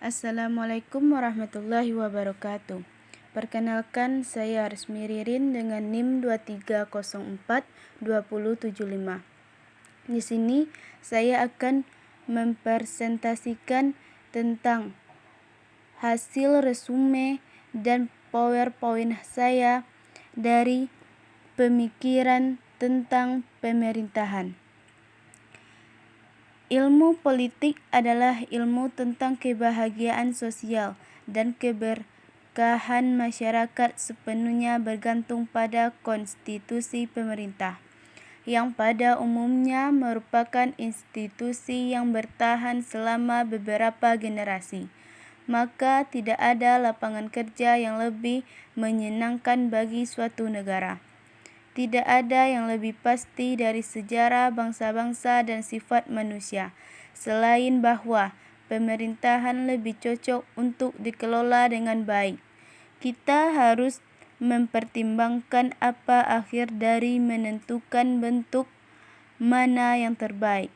Assalamualaikum warahmatullahi wabarakatuh. Perkenalkan, saya Resmi Ririn dengan NIM 23042075. Di sini saya akan mempresentasikan tentang hasil resume dan PowerPoint saya dari pemikiran tentang pemerintahan. Ilmu politik adalah ilmu tentang kebahagiaan sosial dan keberkahan masyarakat sepenuhnya bergantung pada konstitusi pemerintah, yang pada umumnya merupakan institusi yang bertahan selama beberapa generasi. Maka tidak ada lapangan kerja yang lebih menyenangkan bagi suatu negara. Tidak ada yang lebih pasti dari sejarah bangsa-bangsa dan sifat manusia, selain bahwa pemerintahan lebih cocok untuk dikelola dengan baik. Kita harus mempertimbangkan apa akhir dari menentukan bentuk mana yang terbaik.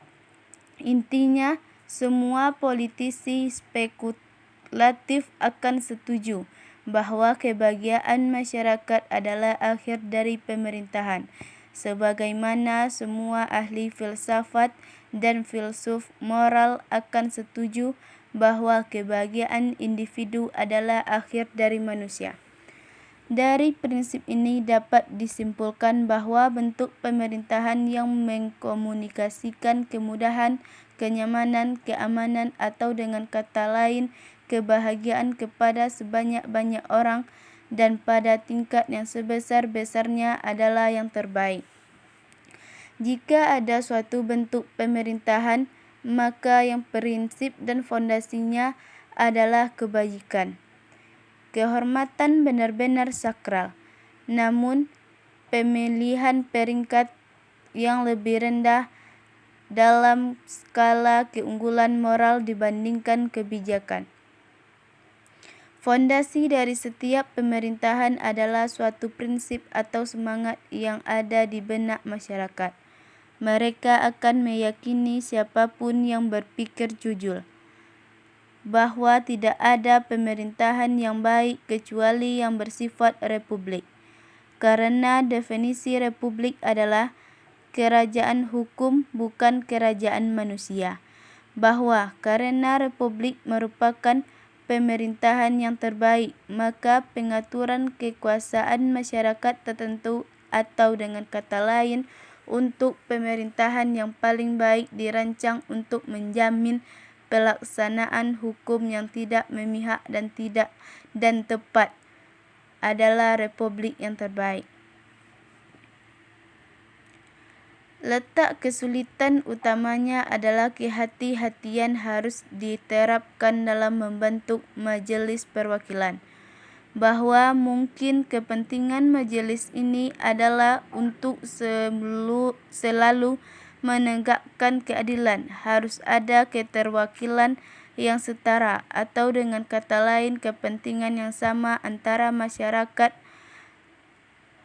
Intinya, semua politisi spekulatif akan setuju bahwa kebahagiaan masyarakat adalah akhir dari pemerintahan, sebagaimana semua ahli filsafat dan filsuf moral akan setuju bahwa kebahagiaan individu adalah akhir dari manusia. Dari prinsip ini dapat disimpulkan bahwa bentuk pemerintahan yang mengkomunikasikan kemudahan, kenyamanan, keamanan, atau dengan kata lain kebahagiaan kepada sebanyak-banyak orang dan pada tingkat yang sebesar-besarnya adalah yang terbaik. Jika ada suatu bentuk pemerintahan, maka yang prinsip dan fondasinya adalah kebajikan. Kehormatan benar-benar sakral, namun pemilihan peringkat yang lebih rendah dalam skala keunggulan moral dibandingkan kebijakan. Fondasi dari setiap pemerintahan adalah suatu prinsip atau semangat yang ada di benak masyarakat. Mereka akan meyakini siapapun yang berpikir jujur bahwa tidak ada pemerintahan yang baik kecuali yang bersifat republik. Karena definisi republik adalah kerajaan hukum, bukan kerajaan manusia. Bahwa karena republik merupakan pemerintahan yang terbaik, maka pengaturan kekuasaan masyarakat tertentu atau dengan kata lain untuk pemerintahan yang paling baik dirancang untuk menjamin pelaksanaan hukum yang tidak memihak dan tepat adalah republik yang terbaik. Letak kesulitan utamanya adalah kehati-hatian harus diterapkan dalam membentuk majelis perwakilan, bahwa mungkin kepentingan majelis ini adalah untuk selalu menegakkan keadilan, harus ada keterwakilan yang setara, atau dengan kata lain kepentingan yang sama antara masyarakat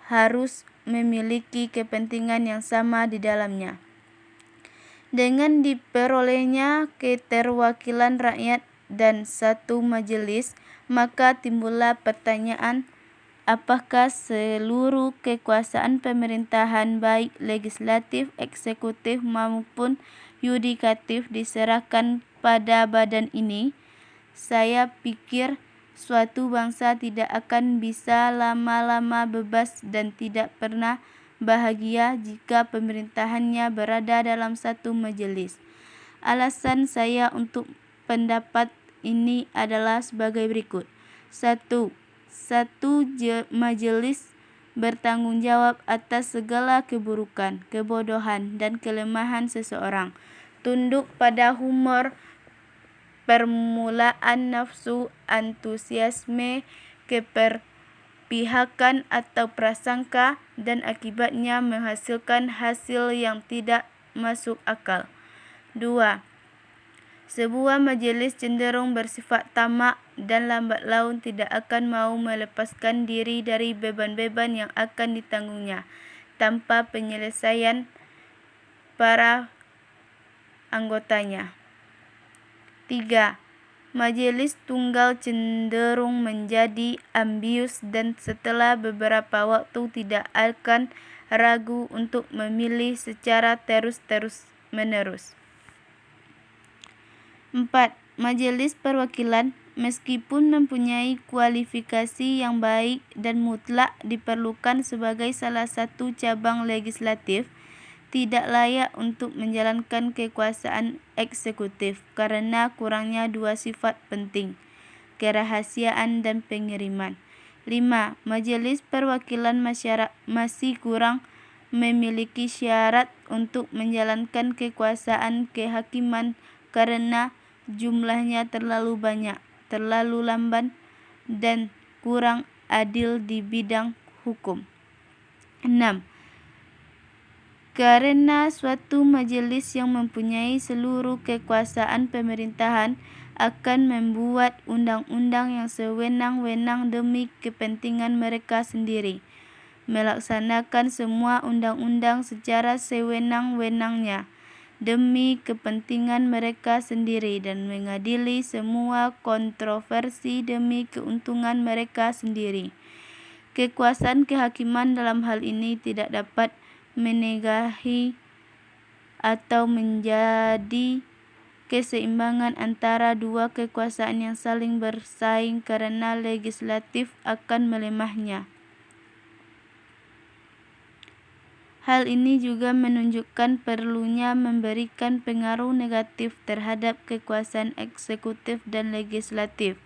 harus memiliki kepentingan yang sama di dalamnya. Dengan diperolehnya keterwakilan rakyat dan satu majelis, maka timbullah pertanyaan, apakah seluruh kekuasaan pemerintahan baik legislatif, eksekutif maupun yudikatif diserahkan pada badan ini? Saya pikir suatu bangsa tidak akan bisa lama-lama bebas dan tidak pernah bahagia jika pemerintahannya berada dalam satu majelis. Alasan saya untuk pendapat ini adalah sebagai berikut. 1. Majelis bertanggung jawab atas segala keburukan, kebodohan, dan kelemahan seseorang. Tunduk pada humor, permulaan nafsu, antusiasme, keberpihakan atau prasangka, dan akibatnya menghasilkan hasil yang tidak masuk akal. 2. Sebuah majelis cenderung bersifat tamak dan lambat laun tidak akan mau melepaskan diri dari beban-beban yang akan ditanggungnya tanpa penyelesaian para anggotanya. 3. Majelis tunggal cenderung menjadi ambius dan setelah beberapa waktu tidak akan ragu untuk memilih secara terus-menerus. 4. Majelis perwakilan meskipun mempunyai kualifikasi yang baik dan mutlak diperlukan sebagai salah satu cabang legislatif, tidak layak untuk menjalankan kekuasaan eksekutif karena kurangnya dua sifat penting, kerahasiaan dan pengiriman. 5. Majelis perwakilan masyarakat masih kurang memiliki syarat untuk menjalankan kekuasaan kehakiman karena jumlahnya terlalu banyak, terlalu lamban, dan kurang adil di bidang hukum. 6. Karena suatu majelis yang mempunyai seluruh kekuasaan pemerintahan akan membuat undang-undang yang sewenang-wenang demi kepentingan mereka sendiri, melaksanakan semua undang-undang secara sewenang-wenangnya demi kepentingan mereka sendiri dan mengadili semua kontroversi demi keuntungan mereka sendiri. Kekuasaan kehakiman dalam hal ini tidak dapat menegahi atau menjadi keseimbangan antara dua kekuasaan yang saling bersaing karena legislatif akan melemahnya. Hal ini juga menunjukkan perlunya memberikan pengaruh negatif terhadap kekuasaan eksekutif dan legislatif.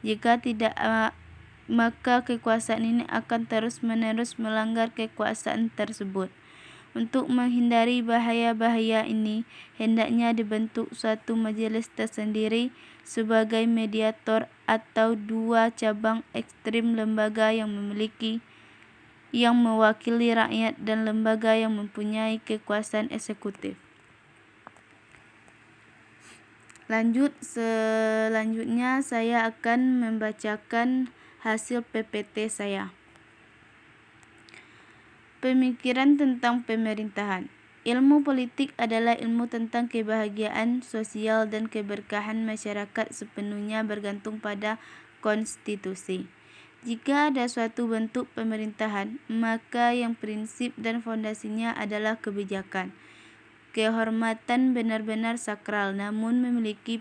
Jika tidak, maka kekuasaan ini akan terus-menerus melanggar kekuasaan tersebut. Untuk menghindari bahaya-bahaya ini, hendaknya dibentuk suatu majelis tersendiri sebagai mediator atau dua cabang ekstrim lembaga yang mewakili rakyat dan lembaga yang mempunyai kekuasaan eksekutif. Selanjutnya saya akan membacakan hasil PPT saya. Pemikiran tentang pemerintahan. Ilmu politik adalah ilmu tentang kebahagiaan sosial dan keberkahan masyarakat sepenuhnya bergantung pada konstitusi. Jika ada suatu bentuk pemerintahan, maka yang prinsip dan fondasinya adalah kebijakan. Kehormatan benar-benar sakral, namun memiliki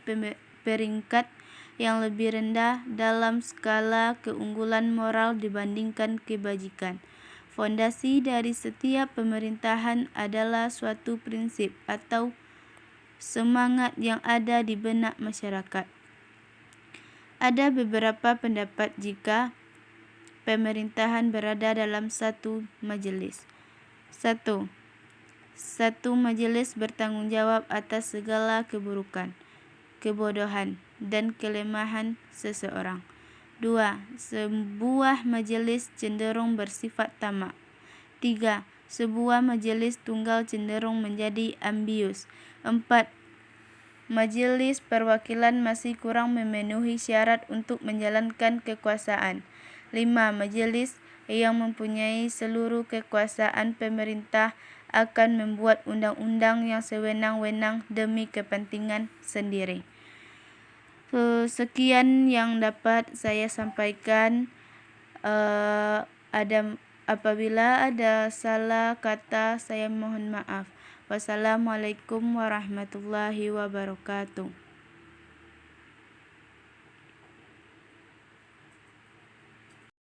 peringkat yang lebih rendah dalam skala keunggulan moral dibandingkan kebajikan. Fondasi dari setiap pemerintahan adalah suatu prinsip atau semangat yang ada di benak masyarakat. Ada beberapa pendapat jika pemerintahan berada dalam satu majelis. 1. Satu majelis bertanggung jawab atas segala keburukan, kebodohan, dan kelemahan seseorang. 2. Sebuah majelis cenderung bersifat tamak. 3. Sebuah majelis tunggal cenderung menjadi ambius. 4. Majelis perwakilan masih kurang memenuhi syarat untuk menjalankan kekuasaan. 5. Majelis yang mempunyai seluruh kekuasaan pemerintah akan membuat undang-undang yang sewenang-wenang demi kepentingan sendiri. Sekian yang dapat saya sampaikan. Apabila ada salah kata, saya mohon maaf. Wassalamualaikum warahmatullahi wabarakatuh.